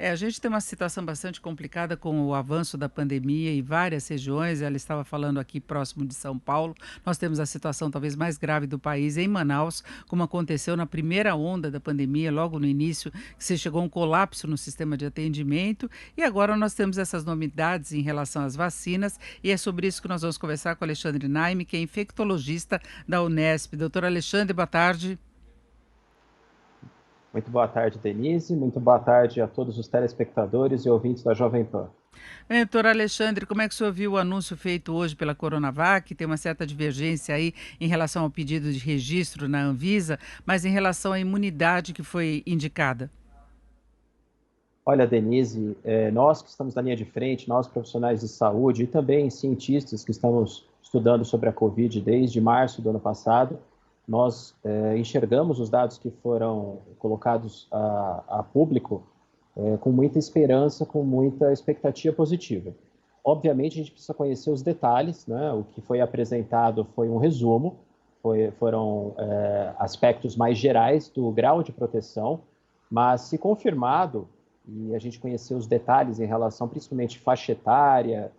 A gente tem uma situação bastante complicada com o avanço da pandemia em várias regiões. Ela estava falando aqui próximo de São Paulo. Nós temos a situação talvez mais grave do país em Manaus, como aconteceu na primeira onda da pandemia, logo no início, que se chegou a um colapso no sistema de atendimento. E agora nós temos essas novidades em relação às vacinas. E é sobre isso que nós vamos conversar com o Alexandre Naime, que é infectologista da Unesp. Doutor Alexandre, boa tarde. Muito boa tarde, Denise. Muito boa tarde a todos os telespectadores e ouvintes da Jovem Pan. Doutor Alexandre, como é que o senhor viu o anúncio feito hoje pela Coronavac? Tem uma certa divergência aí em relação ao pedido de registro na Anvisa, mas em relação à imunidade que foi indicada. Olha, Denise, nós que estamos na linha de frente, nós profissionais de saúde e também cientistas que estamos estudando sobre a Covid desde março do ano passado, nós enxergamos os dados que foram colocados a público com muita esperança, com muita expectativa positiva. Obviamente, a gente precisa conhecer os detalhes, né? O que foi apresentado foi um resumo, foram aspectos mais gerais do grau de proteção, mas se confirmado, e a gente conhecer os detalhes em relação principalmente faixa etária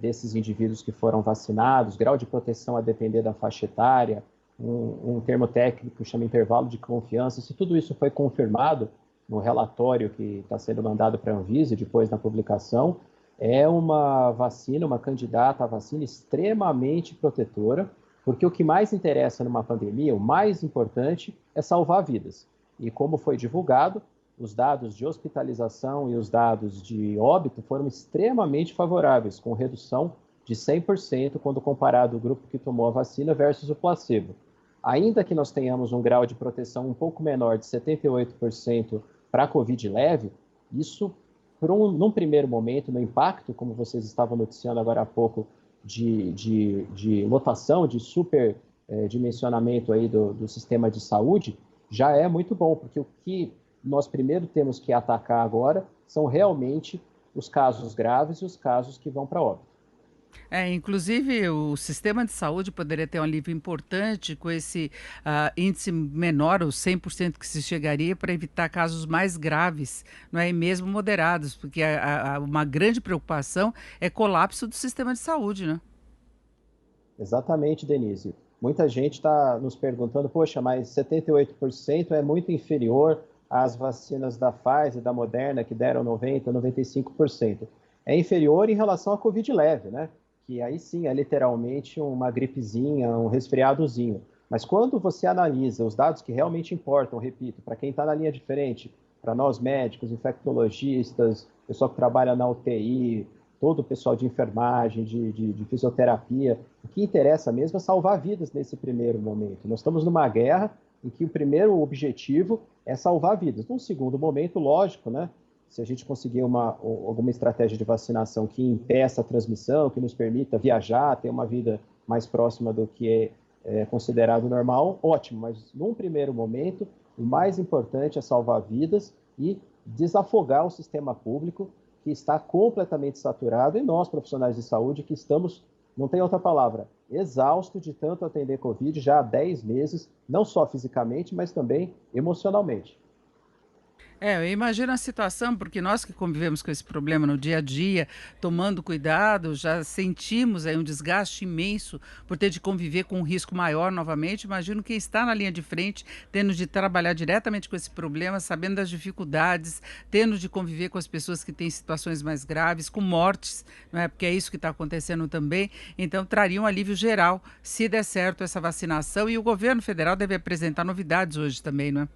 desses indivíduos que foram vacinados, grau de proteção a depender da faixa etária, um termo técnico chama intervalo de confiança, se tudo isso foi confirmado no relatório que está sendo mandado para a Anvisa depois da publicação, é uma vacina, uma candidata à vacina extremamente protetora, porque o que mais interessa numa pandemia, o mais importante, é salvar vidas. E como foi divulgado, os dados de hospitalização e os dados de óbito foram extremamente favoráveis, com redução de 100% quando comparado o grupo que tomou a vacina versus o placebo. Ainda que nós tenhamos um grau de proteção um pouco menor de 78% para a Covid leve, isso, num primeiro momento, no impacto, como vocês estavam noticiando agora há pouco, de lotação, de superdimensionamento aí do sistema de saúde, já é muito bom, porque o que nós primeiro temos que atacar agora são realmente os casos graves e os casos que vão para óbito. Inclusive, o sistema de saúde poderia ter um alívio importante com esse índice menor, os 100% que se chegaria, para evitar casos mais graves, não é? E mesmo moderados, porque uma grande preocupação é colapso do sistema de saúde, né? Exatamente, Denise. Muita gente está nos perguntando, poxa, mas 78% é muito inferior às vacinas da Pfizer e da Moderna, que deram 90%, 95%. É inferior em relação à Covid leve, né? Que aí sim é literalmente uma gripezinha, um resfriadozinho. Mas quando você analisa os dados que realmente importam, repito, para quem está na linha de frente, para nós médicos, infectologistas, pessoal que trabalha na UTI, todo o pessoal de enfermagem, de fisioterapia, o que interessa mesmo é salvar vidas nesse primeiro momento. Nós estamos numa guerra em que o primeiro objetivo é salvar vidas. Num segundo momento, lógico, né? Se a gente conseguir alguma estratégia de vacinação que impeça a transmissão, que nos permita viajar, ter uma vida mais próxima do que é considerado normal, ótimo. Mas num primeiro momento, o mais importante é salvar vidas e desafogar o sistema público, que está completamente saturado, e nós, profissionais de saúde, que estamos, não tem outra palavra, exausto de tanto atender Covid já há 10 meses, não só fisicamente, mas também emocionalmente. Eu imagino a situação, porque nós que convivemos com esse problema no dia a dia, tomando cuidado, já sentimos aí um desgaste imenso por ter de conviver com um risco maior novamente. Imagino quem está na linha de frente, tendo de trabalhar diretamente com esse problema, sabendo das dificuldades, tendo de conviver com as pessoas que têm situações mais graves, com mortes, não é? Porque é isso que está acontecendo também. Então, traria um alívio geral se der certo essa vacinação. E o governo federal deve apresentar novidades hoje também, não é?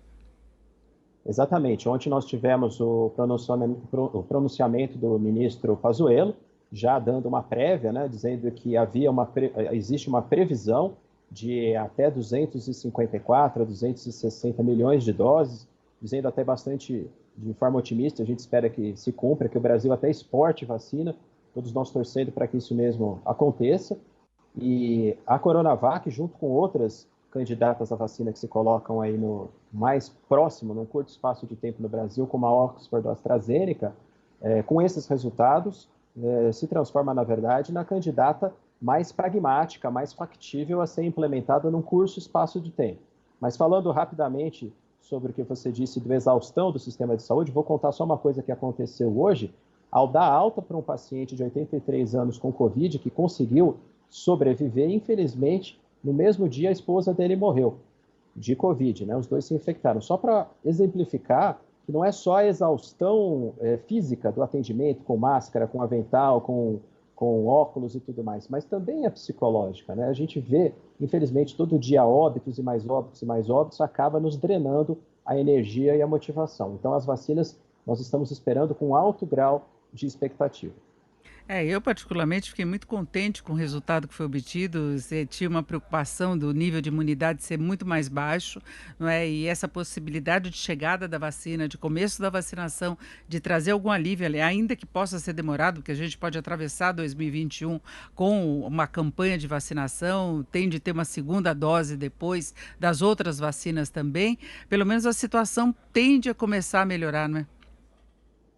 Exatamente. Ontem nós tivemos o pronunciamento do ministro Pazuello, já dando uma prévia, né, dizendo que existe uma previsão de até 254 a 260 milhões de doses, dizendo até bastante de forma otimista, a gente espera que se cumpra, que o Brasil até exporte vacina, todos nós torcendo para que isso mesmo aconteça. E a Coronavac, junto com outras candidatas à vacina que se colocam aí no mais próximo, num curto espaço de tempo no Brasil, como a Oxford ou a AstraZeneca, com esses resultados, se transforma, na verdade, na candidata mais pragmática, mais factível a ser implementada num curto espaço de tempo. Mas falando rapidamente sobre o que você disse do exaustão do sistema de saúde, vou contar só uma coisa que aconteceu hoje. Ao dar alta para um paciente de 83 anos com Covid, que conseguiu sobreviver, infelizmente, no mesmo dia a esposa dele morreu de Covid, né? Os dois se infectaram. Só para exemplificar que não é só a exaustão física do atendimento, com máscara, com avental, com óculos e tudo mais, mas também a psicológica, né? A gente vê, infelizmente, todo dia óbitos e mais óbitos e mais óbitos, acaba nos drenando a energia e a motivação. Então, as vacinas, nós estamos esperando com alto grau de expectativa. Eu particularmente fiquei muito contente com o resultado que foi obtido. Você tinha uma preocupação do nível de imunidade ser muito mais baixo, não é? E essa possibilidade de chegada da vacina, de começo da vacinação, de trazer algum alívio ali, ainda que possa ser demorado, porque a gente pode atravessar 2021 com uma campanha de vacinação, tem de ter uma segunda dose depois das outras vacinas também. Pelo menos a situação tende a começar a melhorar, não é?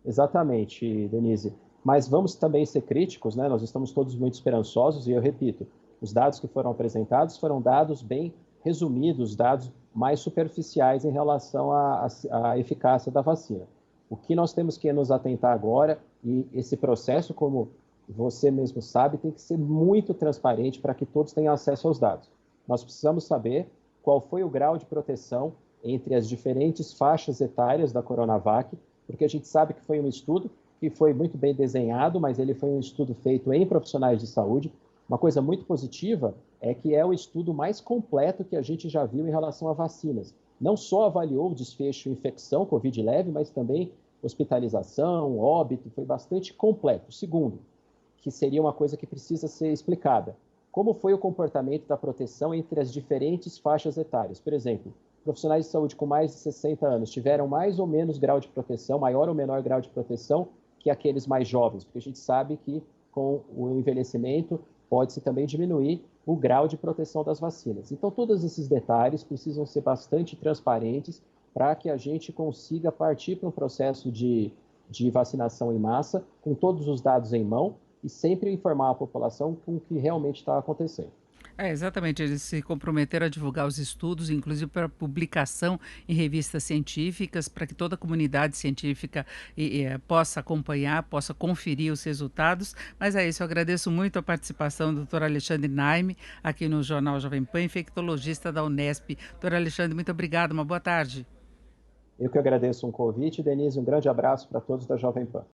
Exatamente, Denise. Mas vamos também ser críticos, né? Nós estamos todos muito esperançosos e eu repito, os dados que foram apresentados foram dados bem resumidos, dados mais superficiais em relação à eficácia da vacina. O que nós temos que nos atentar agora, e esse processo, como você mesmo sabe, tem que ser muito transparente para que todos tenham acesso aos dados. Nós precisamos saber qual foi o grau de proteção entre as diferentes faixas etárias da Coronavac, porque a gente sabe que foi um estudo que foi muito bem desenhado, mas ele foi um estudo feito em profissionais de saúde. Uma coisa muito positiva é que é o estudo mais completo que a gente já viu em relação a vacinas. Não só avaliou o desfecho infecção, Covid leve, mas também hospitalização, óbito, foi bastante completo. Segundo, que seria uma coisa que precisa ser explicada. Como foi o comportamento da proteção entre as diferentes faixas etárias? Por exemplo, profissionais de saúde com mais de 60 anos tiveram mais ou menos grau de proteção, maior ou menor grau de proteção que aqueles mais jovens, porque a gente sabe que com o envelhecimento pode-se também diminuir o grau de proteção das vacinas. Então, todos esses detalhes precisam ser bastante transparentes para que a gente consiga partir para um processo de vacinação em massa, com todos os dados em mão e sempre informar a população com o que realmente está acontecendo. Exatamente, eles se comprometeram a divulgar os estudos, inclusive para publicação em revistas científicas, para que toda a comunidade científica possa acompanhar, possa conferir os resultados. Mas é isso, eu agradeço muito a participação do Dr. Alexandre Naime, aqui no Jornal Jovem Pan, infectologista da Unesp. Dr. Alexandre, muito obrigado, uma boa tarde. Eu que agradeço o convite, Denise, um grande abraço para todos da Jovem Pan.